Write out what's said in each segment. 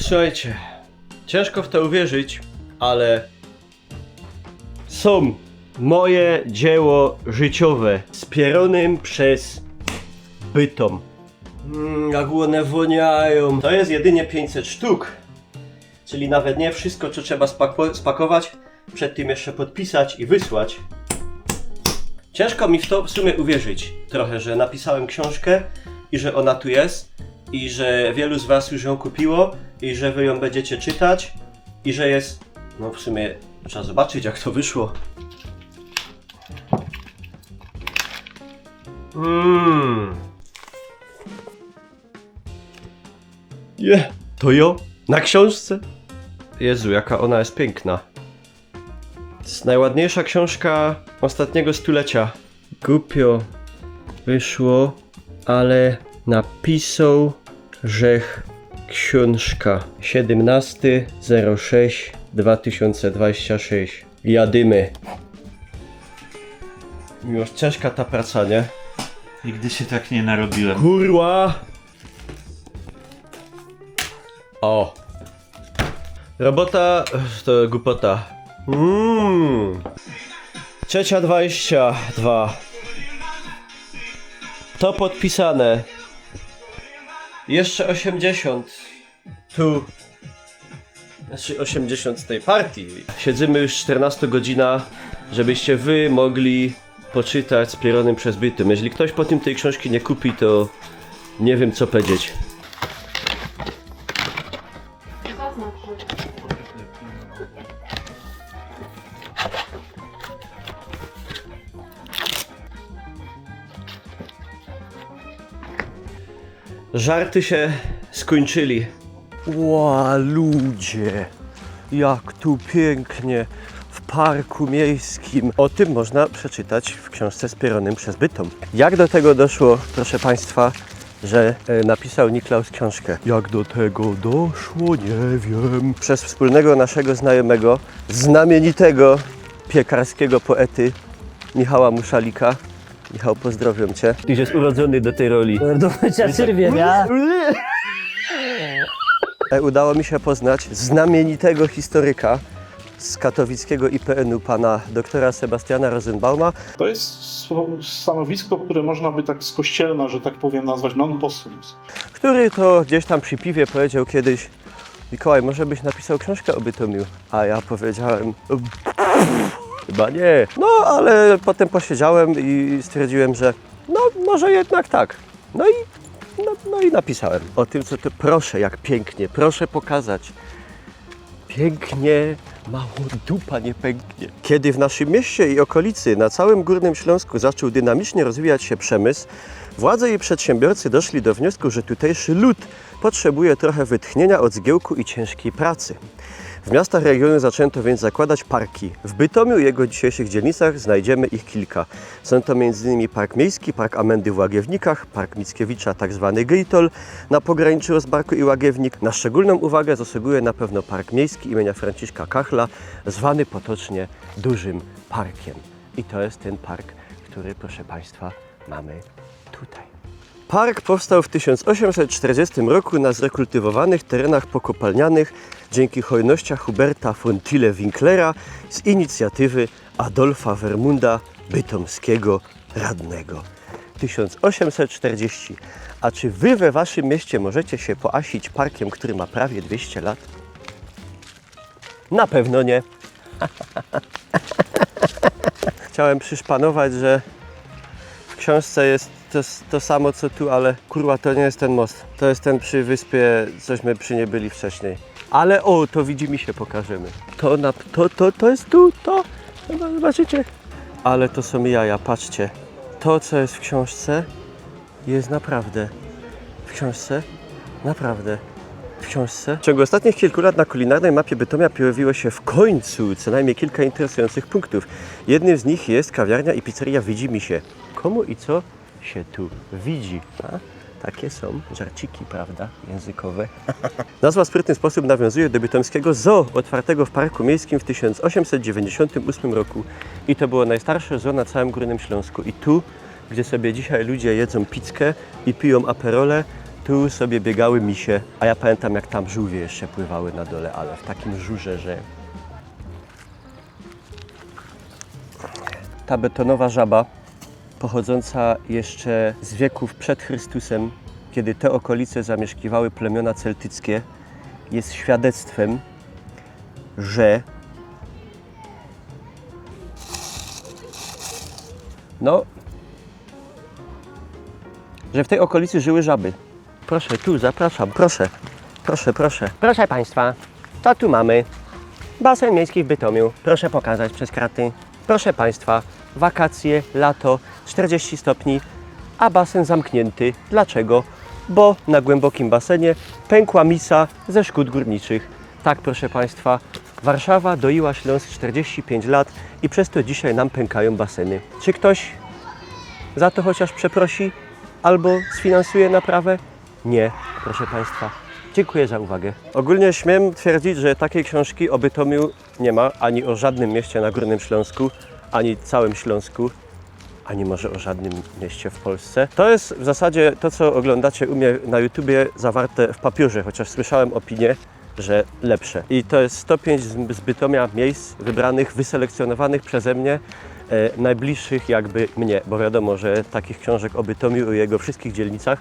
Słuchajcie, ciężko w to uwierzyć, ale są moje dzieło życiowe z Pieronem przez Bytom. Jak one woniają. To jest jedynie 500 sztuk, czyli nawet nie wszystko, co trzeba spakować, przed tym jeszcze podpisać i wysłać. Ciężko mi w to w sumie uwierzyć trochę, że napisałem książkę i że ona tu jest i że wielu z was już ją kupiło i że wy ją będziecie czytać i że jest... No w sumie trzeba zobaczyć, jak to wyszło. To jo? Na książce? Jezu, jaka ona jest piękna. To jest najładniejsza książka ostatniego stulecia. Głupio wyszło, ale napisał, że książka 17.06.2026. Jadymy. Już ciężka ta praca, nie? Nigdy się tak nie narobiłem. Kurwa! O! Robota to głupota. 3:22. To podpisane. Jeszcze 80. Tu. Znaczy 80 z tej partii. Siedzimy już 14 godzina, żebyście wy mogli poczytać z Pieronem przez Bytom. Jeżeli ktoś po tym tej książki nie kupi, to nie wiem co powiedzieć. Żarty się skończyli. Ła, ludzie, jak tu pięknie w parku miejskim. O tym można przeczytać w książce z Pieronem przez Bytom. Jak do tego doszło, proszę Państwa, że napisał Niklaus książkę? Jak do tego doszło, nie wiem. Przez wspólnego naszego znajomego, znamienitego piekarskiego poety Michała Muszalika. Michał, pozdrawiam Cię. Tyś jest urodzony do tej roli. Udało mi się poznać znamienitego historyka z katowickiego IPN-u, pana doktora Sebastiana Rosenbauma. To jest stanowisko, które można by tak z kościelna, że tak powiem, nazwać non possumus. Który to gdzieś tam przy piwie powiedział kiedyś: Mikołaj, może byś napisał książkę o Bytomiu? A ja powiedziałem: chyba nie. No, ale potem posiedziałem i stwierdziłem, że no, może jednak tak. No i napisałem o tym, co to... Proszę, jak pięknie, proszę pokazać. Pięknie, mało dupa nie pęknie. Kiedy w naszym mieście i okolicy, na całym Górnym Śląsku zaczął dynamicznie rozwijać się przemysł, władze i przedsiębiorcy doszli do wniosku, że tutejszy lud potrzebuje trochę wytchnienia od zgiełku i ciężkiej pracy. W miastach regionu zaczęto więc zakładać parki. W Bytomiu i jego dzisiejszych dzielnicach znajdziemy ich kilka. Są to m.in. Park Miejski, Park Amendy w Łagiewnikach, Park Mickiewicza, tzw. Gejtol, na pograniczu Rozbarku i Łagiewnik. Na szczególną uwagę zasługuje na pewno Park Miejski imienia Franciszka Kachla, zwany potocznie Dużym Parkiem. I to jest ten park, który, proszę Państwa, mamy tutaj. Park powstał w 1840 roku na zrekultywowanych terenach pokopalnianych dzięki hojnościach Huberta von Tille-Winklera z inicjatywy Adolfa Wermunda, bytomskiego radnego. 1840. A czy wy we waszym mieście możecie się poasić parkiem, który ma prawie 200 lat? Na pewno nie. Chciałem przyszpanować, że w książce jest to samo co tu, ale kurwa, to nie jest ten most. To jest ten przy wyspie, cośmy przy nie byli wcześniej. Ale o, to widzimy się, pokażemy. To jest tu, to. Zobaczycie. Ale to są jaja, patrzcie. To, co jest w książce, jest naprawdę. W książce? Naprawdę. W książce? W ciągu ostatnich kilku lat na kulinarnej mapie Bytomia pojawiło się w końcu co najmniej kilka interesujących punktów. Jednym z nich jest kawiarnia i pizzeria Widzimy się. Komu i co się tu widzi? A? Takie są żarciki, prawda? Językowe. Nazwa w sprytny sposób nawiązuje do bytomskiego zoo otwartego w Parku Miejskim w 1898 roku. I to było najstarsze zoo na całym Górnym Śląsku. I tu, gdzie sobie dzisiaj ludzie jedzą pizzkę i piją aperole, Tu sobie biegały misie, a ja pamiętam jak tam żółwie jeszcze pływały na dole, ale w takim żurze, że... Ta betonowa żaba, pochodząca jeszcze z wieków przed Chrystusem, kiedy te okolice zamieszkiwały plemiona celtyckie, jest świadectwem, że że w tej okolicy żyły żaby. Proszę, tu zapraszam, proszę. Proszę, proszę. Proszę Państwa, to tu mamy basen miejski w Bytomiu. Proszę pokazać przez kraty. Proszę Państwa, wakacje, lato, 40 stopni, a basen zamknięty. Dlaczego? Bo na głębokim basenie pękła misa ze szkód górniczych. Tak, proszę Państwa, Warszawa doiła Śląsk 45 lat i przez to dzisiaj nam pękają baseny. Czy ktoś za to chociaż przeprosi albo sfinansuje naprawę? Nie, proszę Państwa. Dziękuję za uwagę. Ogólnie śmiem twierdzić, że takiej książki o Bytomiu nie ma ani o żadnym mieście na Górnym Śląsku, ani całym Śląsku, ani może o żadnym mieście w Polsce. To jest w zasadzie to, co oglądacie u mnie na YouTubie, zawarte w papierze, chociaż słyszałem opinię, że lepsze. I to jest 105 z Bytomia miejsc wybranych, wyselekcjonowanych przeze mnie, najbliższych jakby mnie, bo wiadomo, że takich książek o Bytomiu i jego wszystkich dzielnicach,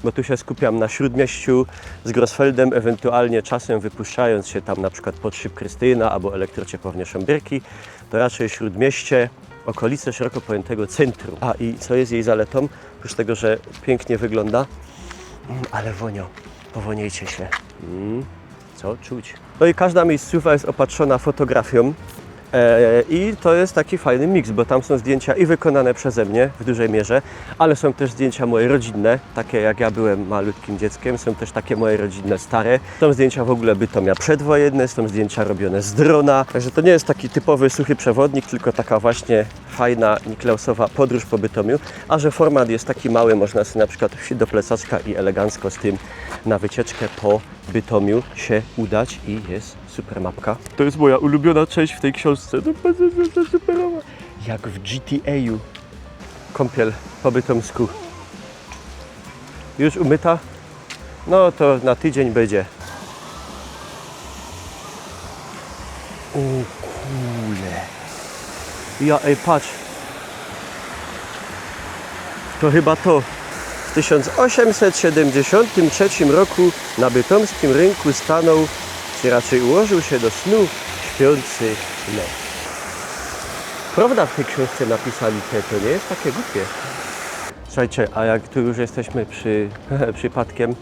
bo tu się skupiam na Śródmieściu z Grosfeldem, ewentualnie czasem wypuszczając się tam na przykład pod Szyb Krystyna albo elektrociepłownię Szembierki, to raczej Śródmieście, okolice szeroko pojętego centrum. A i co jest jej zaletą? Oprócz tego, że pięknie wygląda, ale wonio, powoniejcie się. Co czuć? No i każda miejscówka jest opatrzona fotografią i to jest taki fajny miks, bo tam są zdjęcia i wykonane przeze mnie w dużej mierze, ale są też zdjęcia moje rodzinne, takie jak ja byłem malutkim dzieckiem, są też takie moje rodzinne stare. Są zdjęcia w ogóle Bytomia przedwojenne, są zdjęcia robione z drona, także to nie jest taki typowy suchy przewodnik, tylko taka właśnie fajna Niklausowa podróż po Bytomiu, a że format jest taki mały, można sobie na przykład wsiąść do plecaczka i elegancko z tym na wycieczkę po Bytomiu się udać i jest super mapka. To jest moja ulubiona część w tej książce. To superowa. Jak w GTA-u. Kąpiel po bytomsku. Już umyta? No to na tydzień będzie. O kule. Ja, ej, patrz. To chyba to. W 1873 roku na bytomskim rynku stanął, czy raczej ułożył się do snu, śpiący lew. Prawda w tej książce napisali to nie jest takie głupie. Słuchajcie, a jak tu już jesteśmy przy przypadkiem,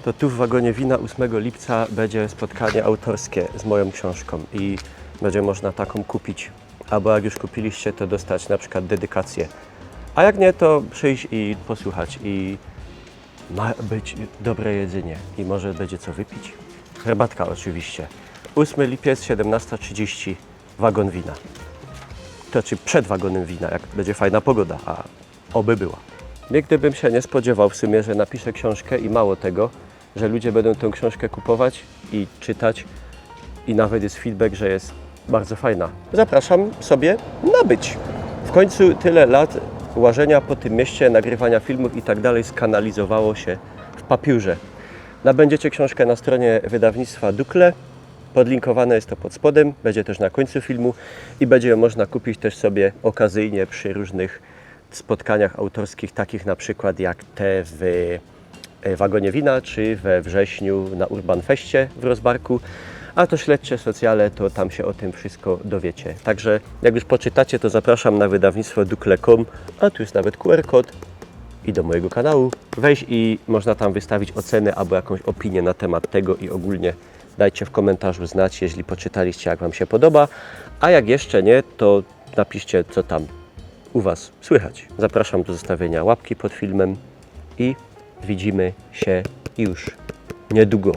to tu w Wagonie Wina 8 lipca będzie spotkanie autorskie z moją książką i będzie można taką kupić. Albo jak już kupiliście, to dostać na przykład dedykację. A jak nie, to przyjść i posłuchać i ma być dobre jedzenie i może będzie co wypić. Herbatka oczywiście. 8 lipiec, 17:30, Wagon Wina. To czy przed Wagonem Wina, jak będzie fajna pogoda, a oby była. Nigdy bym się nie spodziewał w sumie, że napiszę książkę i mało tego, że ludzie będą tę książkę kupować i czytać i nawet jest feedback, że jest bardzo fajna. Zapraszam sobie nabyć. W końcu tyle lat łażenia po tym mieście, nagrywania filmów i tak dalej skanalizowało się w papierze. Nabędziecie książkę na stronie wydawnictwa Dukle. Podlinkowane jest to pod spodem, będzie też na końcu filmu i będzie ją można kupić też sobie okazyjnie przy różnych spotkaniach autorskich, takich na przykład jak te w Wagonie Wina, czy we wrześniu na Urban Feście w Rozbarku. A to śledźcie socjale, to tam się o tym wszystko dowiecie. Także jak już poczytacie, to zapraszam na wydawnictwo dukle.com, a tu jest nawet QR kod i do mojego kanału. Weź i można tam wystawić ocenę albo jakąś opinię na temat tego i ogólnie dajcie w komentarzu znać, jeśli poczytaliście, jak Wam się podoba. A jak jeszcze nie, to napiszcie, co tam u Was słychać. Zapraszam do zostawienia łapki pod filmem i widzimy się już niedługo.